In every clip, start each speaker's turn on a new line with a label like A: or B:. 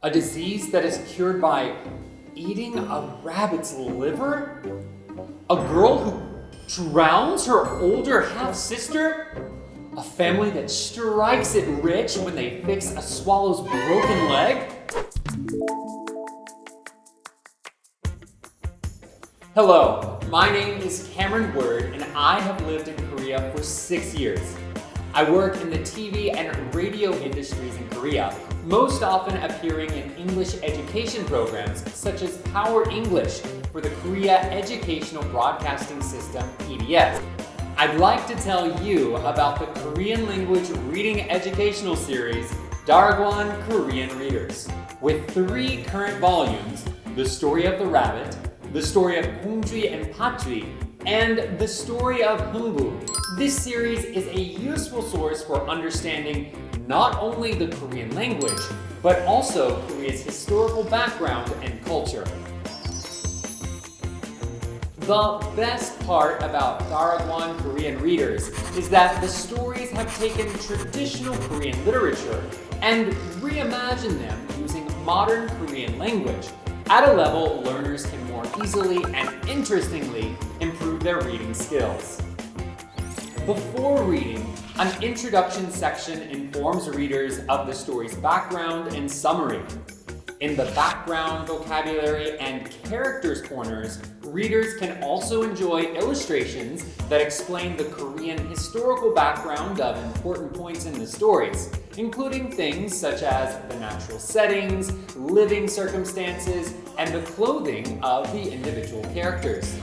A: A disease that is cured by eating a rabbit's liver? A girl who drowns her older half-sister? A family that strikes it rich when they fix a swallow's broken leg? Hello, my name is Cameron Word and I have lived in Korea for 6 years. I work in the TV and radio industries in Korea, most often appearing in English education programs such as Power English for the Korea Educational Broadcasting System, EBS. I'd like to tell you about the Korean language reading educational series, Darakwon Korean Readers, with 3 current volumes, The Story of the Rabbit, The Story of Kongjwi and Patjwi, and The Story of Heungbu. This series is a useful source for understanding not only the Korean language, but also Korea's historical background and culture. The best part about Darakwon Korean Readers is that the stories have taken traditional Korean literature and reimagined them using modern Korean language at a level learners can more easily and interestingly improve their reading skills. Before reading, an introduction section informs readers of the story's background and summary. In the background, vocabulary, and characters corners, readers can also enjoy illustrations that explain the Korean historical background of important points in the stories, including things such as the natural settings, living circumstances, and the clothing of the individual characters.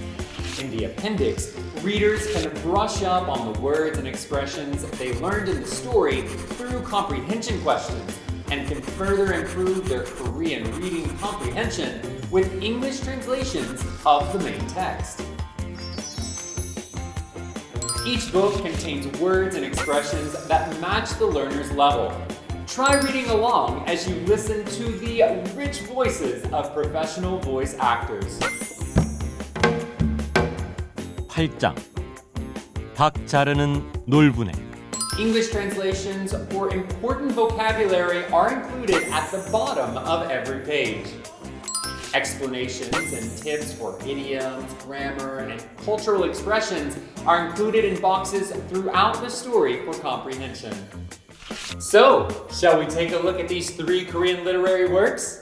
A: In the appendix, readers can brush up on the words and expressions they learned in the story through comprehension questions, and can further improve their Korean reading comprehension with English translations of the main text. Each book contains words and expressions that match the learner's level. Try reading along as you listen to the rich voices of professional voice actors.
B: 8장 닭 자르는 놀부네.
A: English translations for important vocabulary are included at the bottom of every page. Explanations and tips for idioms, grammar, and cultural expressions are included in boxes throughout the story for comprehension. So, shall we take a look at these 3 Korean literary works?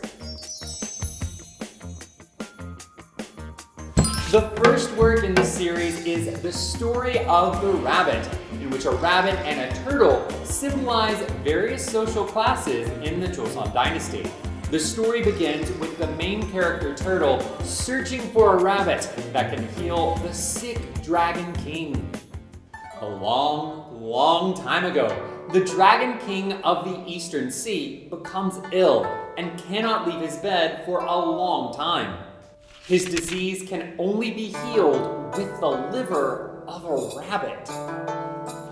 A: The first work in this series is The Story of the Rabbit, in which a rabbit and a turtle symbolize various social classes in the Joseon dynasty. The story begins with the main character turtle searching for a rabbit that can heal the sick Dragon King. A long, long time ago, the Dragon King of the Eastern Sea becomes ill and cannot leave his bed for a long time. His disease can only be healed with the liver of a rabbit.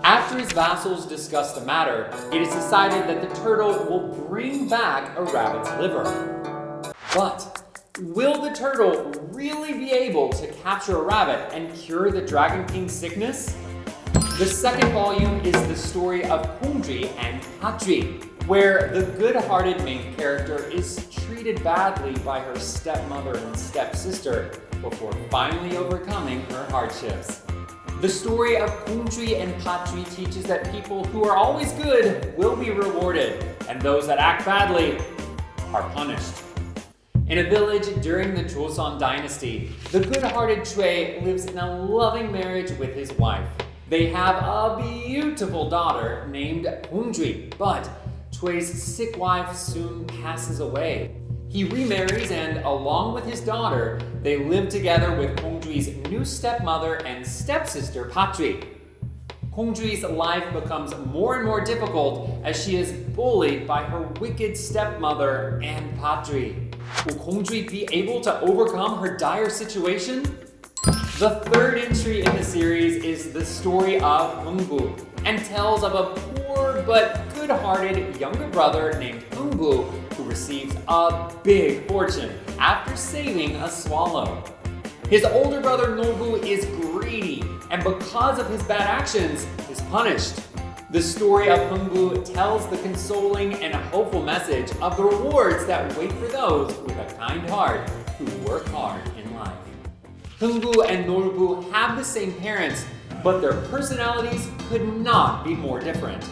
A: After his vassals discuss the matter, it is decided that the turtle will bring back a rabbit's liver. But will the turtle really be able to capture a rabbit and cure the Dragon King's sickness? The second volume is the story of Kongjwi and Patjwi, where the good-hearted main character is treated badly by her stepmother and stepsister before finally overcoming her hardships. The story of Kongjwi and Patjwi teaches that people who are always good will be rewarded, and those that act badly are punished. In a village during the Joseon dynasty, the good-hearted Choi lives in a loving marriage with his wife. They have a beautiful daughter named Kongjwi, but Choi's sick wife soon passes away. He remarries and, along with his daughter, they live together with Kongjwi's new stepmother and stepsister Patjwi. Kongjwi's life becomes more and more difficult as she is bullied by her wicked stepmother and Patjwi. Will Kongjwi be able to overcome her dire situation? The third entry in the series is The Story of Heungbu and tells of a poor but good-hearted younger brother named Heungbu who receives a big fortune after saving a swallow. His older brother Nobu is greedy and because of his bad actions is punished. The story of Heungbu tells the consoling and hopeful message of the rewards that wait for those with a kind heart who work hard in life. Heungbu and Norbu have the same parents, but their personalities could not be more different.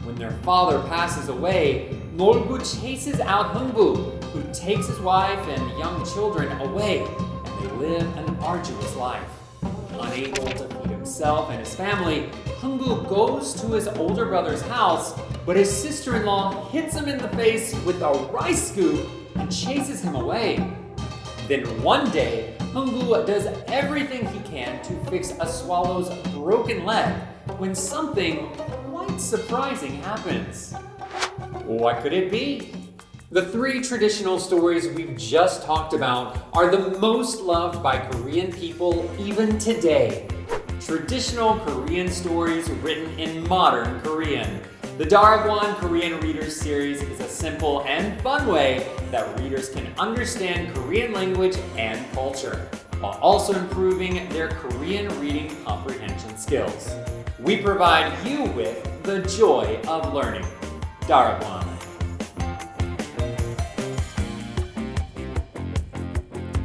A: When their father passes away, Norbu chases out Heungbu, who takes his wife and young children away, and they live an arduous life. Unable to feed himself and his family, Heungbu goes to his older brother's house, but his sister-in-law hits him in the face with a rice scoop and chases him away. Then one day, Heungbu does everything he can to fix a swallow's broken leg when something quite surprising happens. What could it be? The three traditional stories we've just talked about are the most loved by Korean people even today. Traditional Korean stories written in modern Korean. The Darakwon Korean Readers series is a simple and fun way that readers can understand Korean language and culture, while also improving their Korean reading comprehension skills. We provide you with the joy of learning. Darakwon.